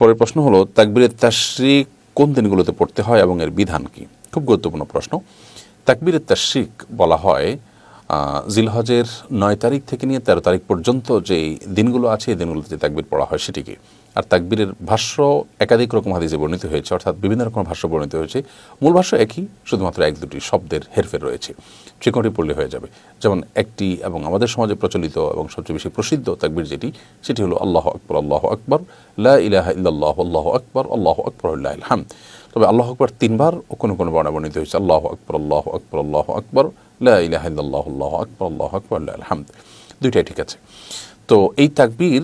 পরের প্রশ্ন হলো তাকবীরের তাশরিক কোন দিনগুলোতে পড়তে হয় এবং এর বিধান কি? খুব গুরুত্বপূর্ণ প্রশ্ন। তাকবীরের তাশরিক বলা হয় জিলহজের ৯ তারিখ থেকে নিয়ে ১৩ তারিখ পর্যন্ত যে দিনগুলো আছে এই দিনগুলোতে যে তাকবীর পড়া হয় সেটিকে। আর তাকবীরের ভাষ্য একাধিক রকম হাদিসে বর্ণিত হয়েছে, অর্থাৎ বিভিন্ন রকম ভাষ্য বর্ণিত হয়েছে। মূল ভাষ্য একই, শুধুমাত্র এক দুটি শব্দের হেরফের রয়েছে। যে কোনটি পড়লে হয়ে যাবে। যেমন একটি এবং আমাদের সমাজে প্রচলিত এবং সবচেয়ে বেশি প্রসিদ্ধ তাকবীর সেটি হলো আল্লাহু আকবার, আল্লাহু আকবার, লা ইলাহা ইল্লাল্লাহ, আল্লাহু আকবার, আল্লাহু আকবার, লিল্লাহিল হামদ। তবে আল্লাহু আকবার ৩ বার ও কোনো বর্ণনায় বর্ণিত হয়েছে আল্লাহু আকবার, আল্লাহু আকবার, আল্লাহু আকবার, লা ইলাহা ইল্লাল্লাহ, আল্লাহু আকবার, আল্লাহু আকবার, লিল্লাহিল হামদ। দুইটাই ঠিক আছে। তো এই তাকবীর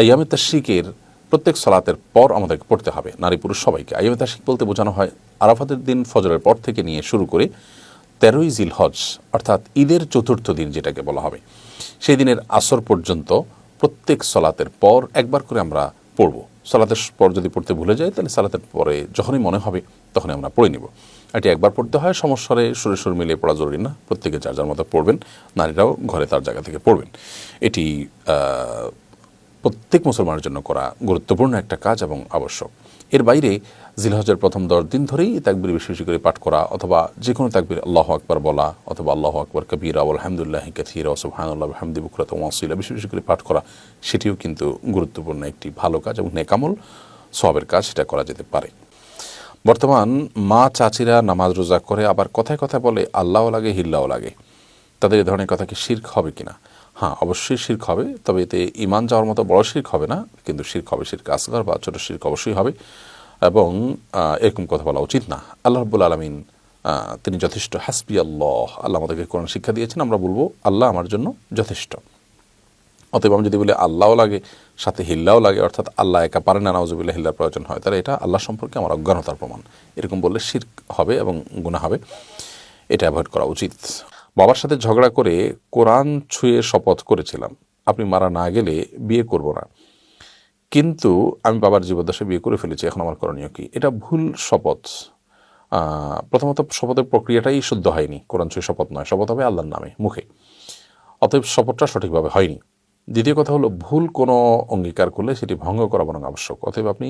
আইয়ামে তাশরিকের প্রত্যেক সালাতের পর আমাদেরকে পড়তে হবে, নারী পুরুষ সবাইকে। আইয়ামে তাশরিক বলতে বোঝানো হয় আরাফাতের দিন ফজরের পর থেকে নিয়ে শুরু করে ১৩ই জিলহজ অর্থাৎ ঈদের চতুর্থ দিন যেটাকে বলা হবে, সেই দিনের আসর পর্যন্ত প্রত্যেক সালাতের পর একবার করে আমরা পড়ব। সালাতের পর যদি পড়তে ভুলে যাই তাহলে সালাতের পরে যখনই মনে হবে তখনই আমরা পড়ে নিব। এটি একবার পড়তে হয়, সমস্যারে সুরে সুর মিলিয়ে পড়া জরুরি না, প্রত্যেকে যার যার মতো পড়বেন, নারীরাও ঘরে তার জায়গা থেকে পড়বেন। এটি প্রত্যেক মুসলমানের জন্য করা গুরুত্বপূর্ণ একটা কাজ এবং আবশ্যক। এর বাইরে জিলহজের প্রথম ১০ দিন ধরেই তাকবীর বেশি বেশি করে পাঠ করা, অথবা যে কোনো তাকবীর আল্লাহু আকবার বলা, অথবা আল্লাহু আকবার কবীরা আলহামদুলিল্লাহি কাসীরা ওয়া সুবহানাল্লাহি ওয়া বিহামদিহি বুকরাতান ওয়া আসীলা বেশি বেশি করে পাঠ করা, সেটিও কিন্তু গুরুত্বপূর্ণ একটি ভালো কাজ এবং নেক আমল, সওয়াবের কাজ, সেটা করা যেতে পারে। বর্তমান মা চাচিরা নামাজ রোজা করে আবার কথায় কথায় বলে আল্লাহও লাগে হিল্লাও লাগে। তাদের এই ধরনের কথা কি শিরক হবে কিনা? হ্যাঁ, অবশ্যই শিরক হবে, তবে এতে ঈমান যাওয়ার মতো বড় শিরক হবে না, কিন্তু শিরক হবে, শিরক আসগর বা ছোট শিরক অবশ্যই হবে। এবং এরকম কথা বলা উচিত না। আল্লাহ রাব্বুল আলামিন তিনি যথেষ্ট, হাসবি আল্লাহ, আল্লাহ আমাদেরকে কোরআন শিক্ষা দিয়েছেন, আমরা বলবো আল্লাহ আমার জন্য যথেষ্ট। অতএব আমি যদি বলি আল্লাহও লাগে সাথে হিল্লাও লাগে, অর্থাৎ আল্লাহ একা পারে না, নাউজুবিল্লাহ, হিল্লার প্রয়োজন হয়, তাহলে এটা আল্লাহ সম্পর্কে আমার অজ্ঞানতার প্রমাণ। এরকম বললে শিরক হবে এবং গুনাহ হবে, এটা অ্যাভয়েড করা উচিত। বাবার সাথে ঝগড়া করে কোরআন ছুঁয়ে শপথ করেছিলাম আপনি মারা না গেলে বিয়ে করব না, কিন্তু আমি বাবার জীবদ্দশায় বিয়ে করে ফেলেছি, এখন আমার করণীয় কি? এটা ভুল শপথ। প্রথমত শপথের প্রক্রিয়াটাই শুদ্ধ হয়নি, কোরআন ছুঁয়ে শপথ নয়, শপথ হবে আল্লাহর নামে মুখে, অতএব শপথটা সঠিকভাবে হয়নি। দ্বিতীয় কথা হলো, ভুল কোনো অঙ্গীকার করলে সেটি ভঙ্গ করা বরং আবশ্যক। অতএব আপনি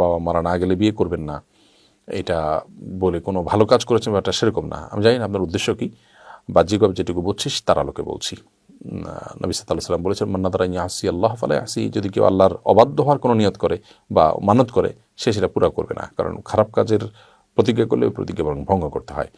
বাবা মারা না গেলে বিয়ে করবেন না, এটা বলে কোনো ভালো কাজ করেছেন ব্যাপারটা সেরকম না। আমি জানি না আপনার উদ্দেশ্য কী, বাহ্যিকভাবে যেটুকু বুঝছিস তার আলোকে বলছি। নবী সাল্লাল্লাহু আলাইহি ওয়াসাল্লাম বলেছেন, মান নাযারা আন ইয়াসি আল্লাহ ফালা ইয়াসি, যদি কেউ আল্লাহর অবাধ্য হওয়ার কোনো নিয়ত করে বা মানত করে, সে সেটা পুরা করবে না, কারণ খারাপ কাজের প্রতিজ্ঞা করলে ওই প্রতিজ্ঞা বরং ভঙ্গ করতে হয়।